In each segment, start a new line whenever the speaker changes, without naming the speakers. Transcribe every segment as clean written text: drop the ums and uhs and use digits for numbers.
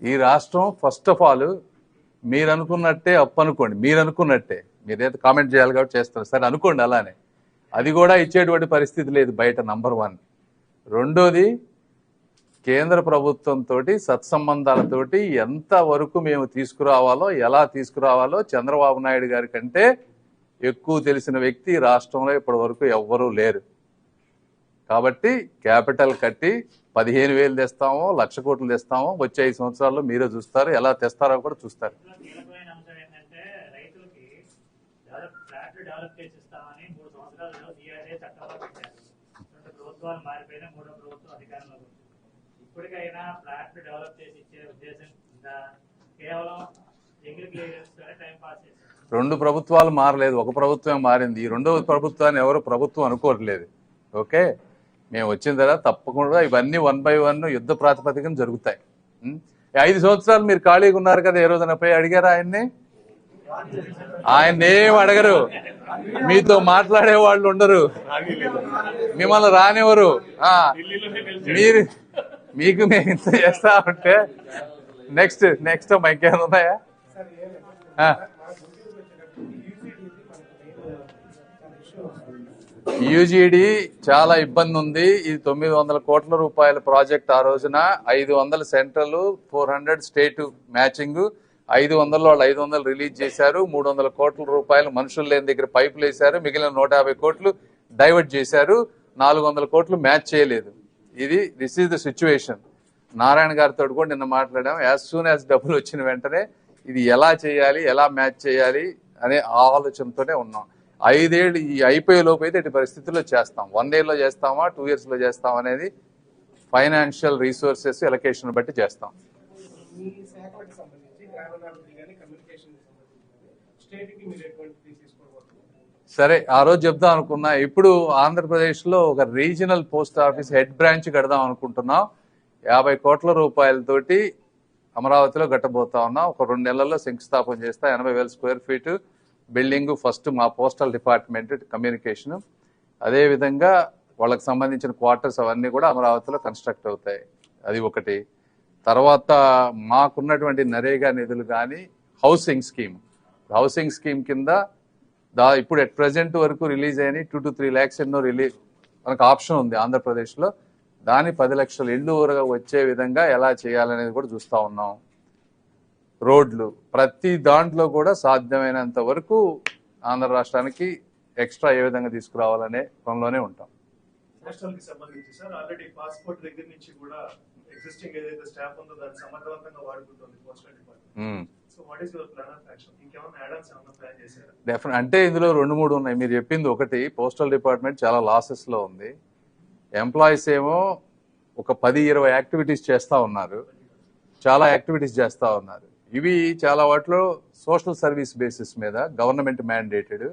ఈ రాష్ట్రం first of all మీరు అనుకున్నట్టే అప్పు అనుకోండి, మీరు అనుకున్నట్టే, మీరైతే కామెంట్ చేయాలి కాబట్టి చేస్తారు సరే అనుకోండి, అలానే అది కూడా ఇచ్చేటువంటి పరిస్థితి లేదు బయట, నంబర్ 1. రెండోది, కేంద్ర ప్రభుత్వంతో సత్సంబంధాలతోటి ఎంత వరకు మేము తీసుకురావాలో, ఎలా తీసుకురావాలో చంద్రబాబు నాయుడు గారి కంటే ఎక్కువ తెలిసిన వ్యక్తి రాష్ట్రంలో ఇప్పటి వరకు ఎవ్వరూ లేరు. కాబట్టి క్యాపిటల్ కట్టి 15,000 తెస్తామో 1,00,000 కోట్లు తెస్తామో వచ్చే 5 సంవత్సరాల్లో మీరే చూస్తారు, ఎలా తెస్తారో కూడా చూస్తారు. రెండు ప్రభుత్వాలు మారలేదు, ఒక ప్రభుత్వం మారింది. ఈ రెండవ ప్రభుత్వాన్ని ఎవరు ప్రభుత్వం అనుకోవట్లేదు. ఓకే, మేము వచ్చిన తర్వాత తప్పకుండా ఇవన్నీ 1 by 1 యుద్ధ ప్రాతిపదికన జరుగుతాయి. 5 సంవత్సరాలు మీరు ఖాళీగా ఉన్నారు కదా, ఏ రోజున పోయి అడిగారా ఆయన్ని? ఆయన ఏం అడగరు, మీతో మాట్లాడే వాళ్ళు ఉండరు, మిమ్మల్ని రానివ్వరు. మీకు మేము ఇంత చేస్తా ఉంటే నెక్స్ట్ ఇంకేమైనా ఉన్నాయా? యూజీడీ చాలా ఇబ్బంది ఉంది. ఇది 900 కోట్ల రూపాయల ప్రాజెక్ట్. ఆ రోజున 500 సెంట్రల్, 400 స్టేట్ మ్యాచింగ్, 500 వాళ్ళు 500 రిలీజ్ చేశారు. 300 కోట్ల రూపాయలు మనుషులు లేని దగ్గర పైపులు వేశారు. మిగిలిన 150 కోట్లు డైవర్ట్ చేశారు. 400 కోట్లు మ్యాచ్ చేయలేదు. This is the situation. Narayana గారితో కూడా నిన్న మాట్లాడాం. యాజ్ సూన్ యాజ్ డబ్బులు వచ్చిన వెంటనే ఇది ఎలా చేయాలి, ఎలా మ్యాచ్ చేయాలి అనే ఆలోచనతోనే ఉన్నాం. 5 ఏళ్ళు ఈ అయిపోయే లోపు అయితే ఇటు పరిస్థితుల్లో చేస్తాం. 1 year లో చేస్తామా, 2 years లో చేస్తాం అనేది ఫైనాన్షియల్ రిసోర్సెస్ ఎలకేషన్ బట్టి చేస్తాం. సరే, ఆ రోజు చెప్దాం అనుకున్నా. ఇప్పుడు ఆంధ్రప్రదేశ్ లో ఒక regional post office head branch కడదాం అనుకుంటున్నాం. 50 కోట్ల రూపాయలతోటి అమరావతిలో కట్టబోతా ఉన్నాం. ఒక 2 నెలల్లో శంకుస్థాపన చేస్తా. 80,000 స్క్వేర్ ఫీట్ బిల్డింగ్, ఫస్ట్ మా పోస్టల్ డిపార్ట్మెంట్ కమ్యూనికేషన్, అదే విధంగా వాళ్ళకి సంబంధించిన క్వార్టర్స్ అవన్నీ కూడా అమరావతిలో కన్స్ట్రక్ట్ అవుతాయి. అది ఒకటి. తర్వాత మాకున్నటువంటి నరేగా నిధులు కానీ హౌసింగ్ స్కీమ్ కింద ఇప్పుడు అట్ ప్రెసెంట్ వరకు రిలీజ్ అయినాయి 2 to 3 lakhs ఎన్నో రిలీజ్ మనకు ఆప్షన్ ఉంది ఆంధ్రప్రదేశ్ లో. దాని 10 లక్షల ఇళ్ళు ఊరగా వచ్చే విధంగా ఎలా చేయాలనేది కూడా చూస్తా ఉన్నాం. రోడ్లు, ప్రతి దాంట్లో కూడా సాధ్యమైనంత వరకు ఆంధ్ర రాష్ట్రానికి ఎక్స్ట్రా ఏ విధంగా తీసుకురావాలనే పనిలోనే ఉంటాం. అంటే ఇందులో 2-3 ఉన్నాయి. మీరు చెప్పింది ఒకటి, పోస్టల్ డిపార్ట్మెంట్ చాలా లాసెస్ లో ఉంది. ఎంప్లాయీస్ ఏమో ఒక 10-20 యాక్టివిటీస్ చేస్తా ఉన్నారు, చాలా యాక్టివిటీస్ చేస్తా ఉన్నారు. ఇవి చాలా వాటిలో సోషల్ సర్వీస్ బేసిస్ మీద గవర్నమెంట్ మ్యాండేటెడ్,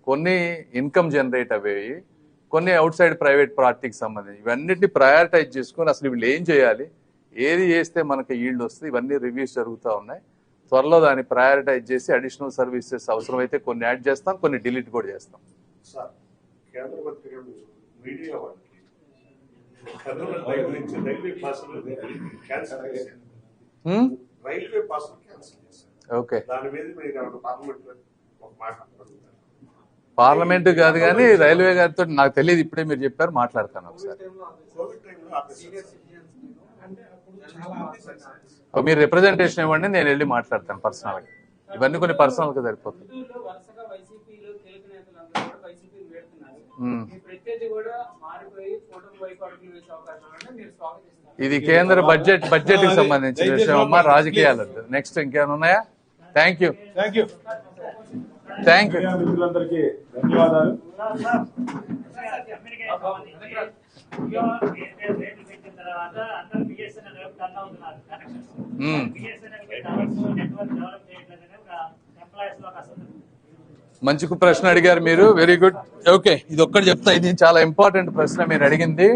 కొన్ని ఇన్కమ్ జనరేట్ అయ్యేవి, కొన్ని అవుట్ సైడ్ ప్రైవేట్ పార్టీకి సంబంధించి. ఇవన్నిటిని ప్రయారిటైజ్ చేసుకుని అసలు వీళ్ళు ఏం చేయాలి, ఏది చేస్తే మనకి ఈల్డ్ వస్తుంది, ఇవన్నీ రివ్యూస్ జరుగుతూ ఉన్నాయి. త్వరలో దాన్ని ప్రయారిటైజ్ చేసి అడిషనల్ సర్వీసెస్ అవసరమైతే కొన్ని యాడ్ చేస్తాం, కొన్ని డిలీట్ కూడా చేస్తాం. ఓకే, పార్లమెంట్ కాదు కానీ రైల్వే గారితో నాకు తెలియదు, ఇప్పుడే మీరు చెప్పారు, మాట్లాడతాను ఒకసారి. మీరు రిప్రజెంటేషన్ ఇవ్వండి, నేను వెళ్ళి మాట్లాడతాను పర్సనల్ గా. ఇవన్నీ కొన్ని పర్సనల్ గా సరిపోతుంది. ఇది కేంద్ర బడ్జెట్ కి సంబంధించిన విషయం అమ్మా, రాజకీయాలు. నెక్స్ట్ ఇంకేమైనా ఉన్నాయా? Thank you.
మిత్రులందరికీ ధన్యవాదాలు.
మంచి ప్రశ్న అడిగారు మీరు, వెరీ గుడ్. ఓకే, ఇది ఒక్కటి చెప్తా, ఇది చాలా ఇంపార్టెంట్ ప్రశ్న మీరు అడిగింది.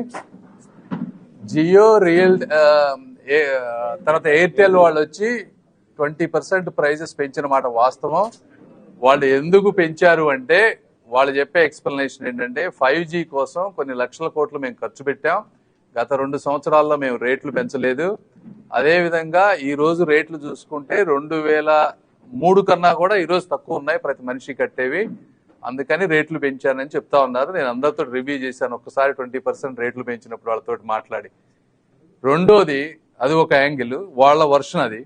జియో, రియల్, తర్వాత ఎయిర్టెల్ వాళ్ళు వచ్చి 20% ప్రైజెస్ పెంచిన మాట వాస్తవం. వాళ్ళు ఎందుకు పెంచారు అంటే, వాళ్ళు చెప్పే ఎక్స్ప్లెనేషన్ ఏంటంటే 5G కోసం కొన్ని లక్షల కోట్లు మేము ఖర్చు పెట్టాం. గత 2 సంవత్సరాల్లో మేము రేట్లు పెంచలేదు. అదే విధంగా ఈ రోజు రేట్లు చూసుకుంటే 2003 కన్నా కూడా ఈ రోజు తక్కువ ఉన్నాయి ప్రతి మనిషి కట్టేవి. అందుకని రేట్లు పెంచానని చెప్తా ఉన్నారు. నేను అందరితో రివ్యూ చేశాను, ఒక్కసారి 20% రేట్లు పెంచినప్పుడు వాళ్ళతో మాట్లాడి. రెండోది, అది ఒక యాంగిల్, వాళ్ళ వర్షన్ అది.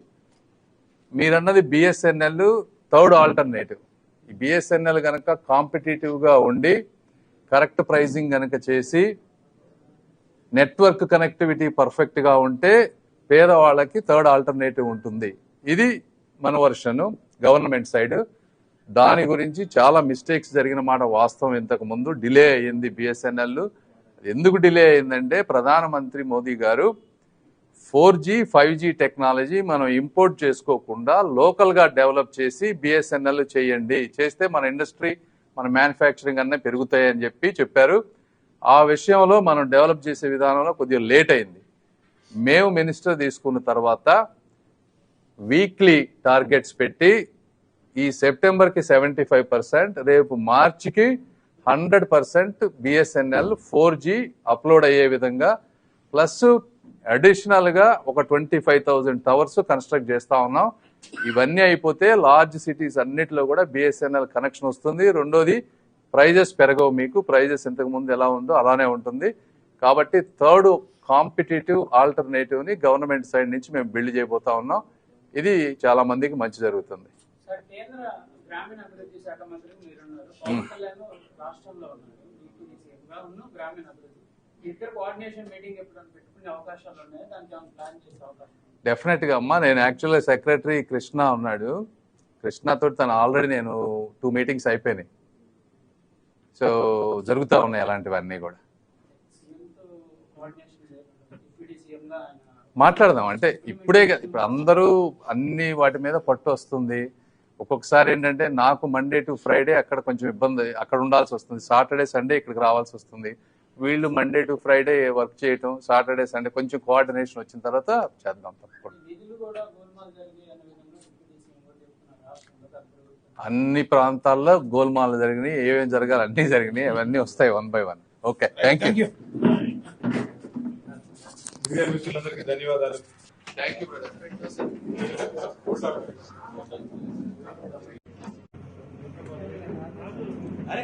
మీరన్నది బిఎస్ఎన్ఎల్ థర్డ్ ఆల్టర్నేటివ్. ఈ బిఎస్ఎన్ఎల్ కనుక కాంపిటేటివ్ గా ఉండి కరెక్ట్ ప్రైజింగ్ కనుక చేసి నెట్వర్క్ కనెక్టివిటీ పర్ఫెక్ట్ గా ఉంటే పేదవాళ్ళకి థర్డ్ ఆల్టర్నేటివ్ ఉంటుంది. ఇది మన వర్షన్ గవర్నమెంట్ సైడ్. దాని గురించి చాలా మిస్టేక్స్ జరిగిన మాట వాస్తవం. ఇంతకు ముందు డిలే అయ్యింది బిఎస్ఎన్ఎల్. ఎందుకు డిలే అయిందంటే ప్రధానమంత్రి మోదీ గారు 4G 5G టెక్నాలజీ మనం ఇంపోర్ట్ చేసుకోకుండా లోకల్ గా డెవలప్ చేసి బిఎస్ఎన్ఎల్ చేయండి, చేస్తే మన ఇండస్ట్రీ మన మ్యానుఫ్యాక్చరింగ్ అన్నీ పెరుగుతాయని చెప్పారు. ఆ విషయంలో మనం డెవలప్ చేసే విధానంలో కొద్దిగా లేట్ అయింది. మేము మినిస్టర్ తీసుకున్న తర్వాత వీక్లీ టార్గెట్స్ పెట్టి ఈ సెప్టెంబర్కి 75%, రేపు మార్చికి 100% బిఎస్ఎన్ఎల్ 4G అప్లోడ్ అయ్యే విధంగా, ప్లస్ అడిషనల్ గా ఒక 25,000 టవర్స్ కన్స్ట్రక్ట్ చేస్తా ఉన్నాం. ఇవన్నీ అయిపోతే లార్జ్ సిటీస్ అన్నిటిలో కూడా బిఎస్ఎన్ఎల్ కనెక్షన్ వస్తుంది. రెండోది, ప్రైజెస్ పెరగవు. మీకు ప్రైజెస్ ఇంతకు ముందు ఎలా ఉందో అలానే ఉంటుంది. కాబట్టి థర్డ్ కాంపిటేటివ్ ఆల్టర్నేటివ్ ని గవర్నమెంట్ సైడ్ నుంచి మేము బిల్డ్ చేయబోతా ఉన్నాం. ఇది చాలా మందికి మంచి జరుగుతుంది.
కేంద్ర గ్రామీణ అభివృద్ధి శాఖ మంత్రి మీరున్నారు, పవన్ కళ్యాణ్ రాష్ట్రంలో ఉన్నారు, డిప్యూటీసీఎంగా గ్రామీణ అభివృద్ధి. ఇద్దరు కోఆర్డినేషన్ మీటింగ్ ఎప్పుడైనా పెట్టుకునే అవకాశాలు ఉన్నాయి? దానికి ప్లాన్ చేసే అవకాశం?
డెఫినెట్ గా అమ్మా. నేను యాక్చువల్గా సెక్రటరీ కృష్ణ ఉన్నాడు, కృష్ణతో తను ఆల్రెడీ నేను 2 మీటింగ్స్ అయిపోయినాయి. సో జరుగుతూ ఉన్నాయి అలాంటివన్నీ కూడా. మాట్లాడదాం అంటే ఇప్పుడే ఇప్పుడు అందరూ అన్ని వాటి మీద పట్టు వస్తుంది. ఒక్కొక్కసారి ఏంటంటే నాకు మండే టు ఫ్రైడే అక్కడ కొంచెం ఇబ్బంది, అక్కడ ఉండాల్సి వస్తుంది. సాటర్డే సండే ఇక్కడికి రావాల్సి వస్తుంది. వీళ్ళు మండే టు ఫ్రైడే వర్క్ చేయటం, సాటర్డే సండే కొంచెం కోఆర్డినేషన్ వచ్చిన తర్వాత చేద్దాం తప్పకుండా. అన్ని ప్రాంతాల్లో గోల్మాల్ జరిగినాయి, ఏమేమి జరగాలి అన్ని జరిగినాయి, అవన్నీ వస్తాయి 1 by 1. Okay, thank you.
మిత్రులందరికీ ధన్యవాదాలు.
Thank you brother.
అరే